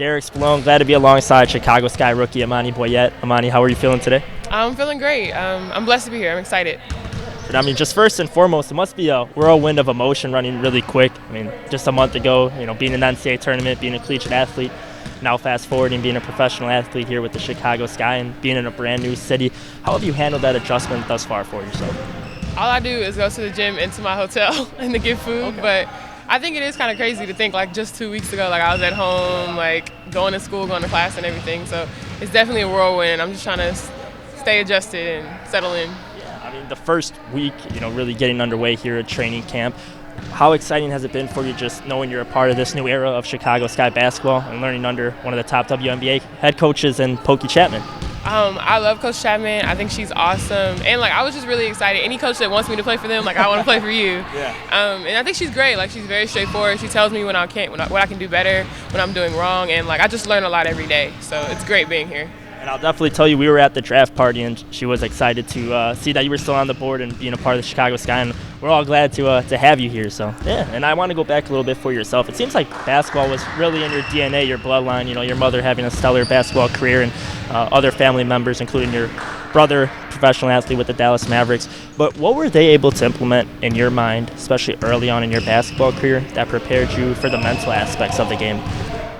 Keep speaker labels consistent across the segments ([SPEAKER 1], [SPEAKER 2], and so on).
[SPEAKER 1] Derek Spallone, glad to be alongside Chicago Sky rookie Imani Boyette. Imani, how are you feeling today?
[SPEAKER 2] I'm feeling great. I'm blessed to be here. I'm excited.
[SPEAKER 1] And I mean, just first and foremost, it must be a whirlwind of emotion running really quick. I mean, just a month ago, being in the NCAA tournament, being a collegiate athlete, now fast forwarding, being a professional athlete here with the Chicago Sky and being in a brand new city. How have you handled that adjustment thus far for yourself?
[SPEAKER 2] All I do is go to the gym and to my hotel and to get food, but I think it is kind of crazy to think like just 2 weeks ago, like I was at home, like going to school, going to class and everything. So it's definitely a whirlwind. I'm just trying to stay adjusted and settle in.
[SPEAKER 1] I mean, the first week, really getting underway here at training camp, how exciting has it been for you just knowing you're a part of this new era of Chicago Sky basketball and learning under one of the top WNBA head coaches in Pokey Chapman?
[SPEAKER 2] I love Coach Chapman. I think she's awesome. And, I was just really excited. Any coach that wants me to play for them, I want to play for you.
[SPEAKER 1] Yeah.
[SPEAKER 2] And I think she's great. She's very straightforward. She tells me what I can do better, when I'm doing wrong. And, I just learn a lot every day. So it's great being here.
[SPEAKER 1] And I'll definitely tell you, we were at the draft party, and she was excited to see that you were still on the board and being a part of the Chicago Sky, and we're all glad to have you here. So, yeah, and I want to go back a little bit for yourself. It seems like basketball was really in your DNA, your bloodline, your mother having a stellar basketball career and other family members, including your brother, professional athlete with the Dallas Mavericks. But what were they able to implement in your mind, especially early on in your basketball career, that prepared you for the mental aspects of the game?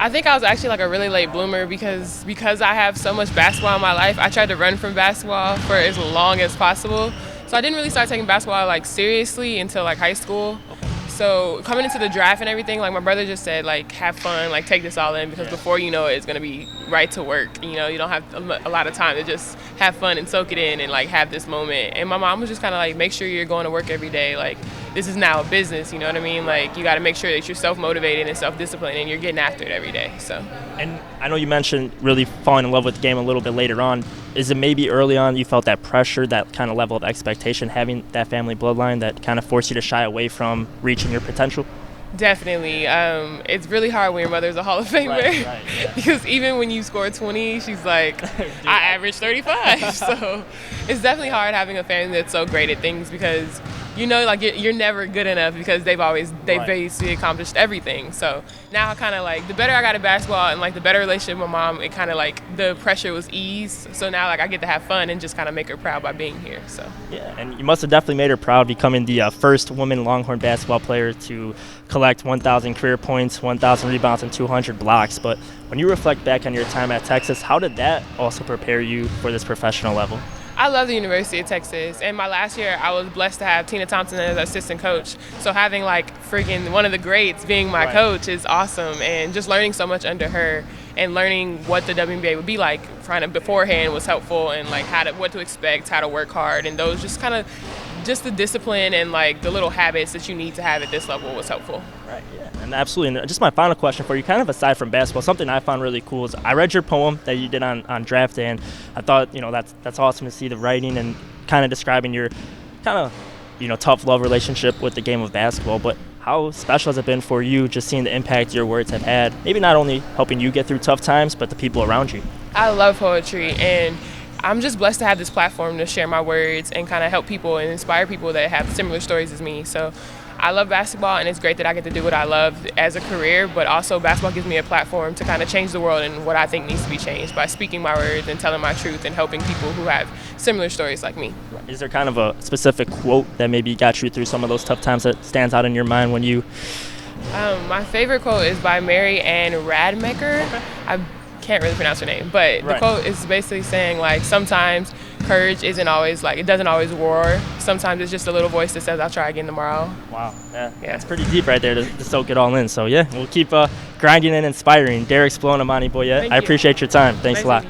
[SPEAKER 2] I think I was actually a really late bloomer because I have so much basketball in my life. I tried to run from basketball for as long as possible. So I didn't really start taking basketball seriously until high school. So coming into the draft and everything, my brother just said have fun, take this all in, because before you know it, it's gonna be right to work. You don't have a lot of time to just have fun and soak it in and have this moment. And my mom was just kind of make sure you're going to work every day. This is now a business, you know what I mean? You got to make sure that you're self-motivated and self-disciplined and you're getting after it every day. So.
[SPEAKER 1] And I know you mentioned really falling in love with the game a little bit later on. Is it maybe early on you felt that pressure, that kind of level of expectation, having that family bloodline that kind of forced you to shy away from reaching your potential?
[SPEAKER 2] Definitely. It's really hard when your mother's a Hall of Famer.
[SPEAKER 1] Right, yeah.
[SPEAKER 2] Because even when you score 20, she's like, I average 35. So it's definitely hard having a family that's so great at things, because you're never good enough, because they've basically accomplished everything. So now I kind of the better I got at basketball and the better relationship with my mom, it kind of the pressure was eased. So now I get to have fun and just kind of make her proud by being here. So
[SPEAKER 1] yeah, and you must have definitely made her proud, becoming the first woman Longhorn basketball player to collect 1,000 career points, 1,000 rebounds, and 200 blocks. But when you reflect back on your time at Texas, how did that also prepare you for this professional level?
[SPEAKER 2] I love the University of Texas, and my last year I was blessed to have Tina Thompson as assistant coach. So having freaking one of the greats being my coach is awesome, and just learning so much under her and learning what the WNBA would be like trying to beforehand was helpful, and what to expect, how to work hard, and those just the discipline and the little habits that you need to have at this level was helpful.
[SPEAKER 1] Right, yeah, and absolutely. And just my final question for you, kind of aside from basketball, something I found really cool is I read your poem that you did on draft day, and I thought, that's awesome to see the writing and kind of describing your kind of, tough love relationship with the game of basketball. But how special has it been for you just seeing the impact your words have had, maybe not only helping you get through tough times, but the people around you?
[SPEAKER 2] I love poetry, and I'm just blessed to have this platform to share my words and kind of help people and inspire people that have similar stories as me. So I love basketball, and it's great that I get to do what I love as a career, but also basketball gives me a platform to kind of change the world and what I think needs to be changed by speaking my words and telling my truth and helping people who have similar stories like me.
[SPEAKER 1] Is there kind of a specific quote that maybe got you through some of those tough times that stands out in your mind when you...
[SPEAKER 2] My favorite quote is by Mary Ann Radmacher.
[SPEAKER 1] Okay.
[SPEAKER 2] I can't really pronounce her name, but the quote is basically saying sometimes courage isn't always it doesn't always roar. Sometimes it's just a little voice that says I'll try again tomorrow.
[SPEAKER 1] Wow, yeah. That's pretty deep right there to soak it all in. So yeah, we'll keep grinding and inspiring. Derek Spallone, Imani Boyette, I appreciate your time. Thanks a lot.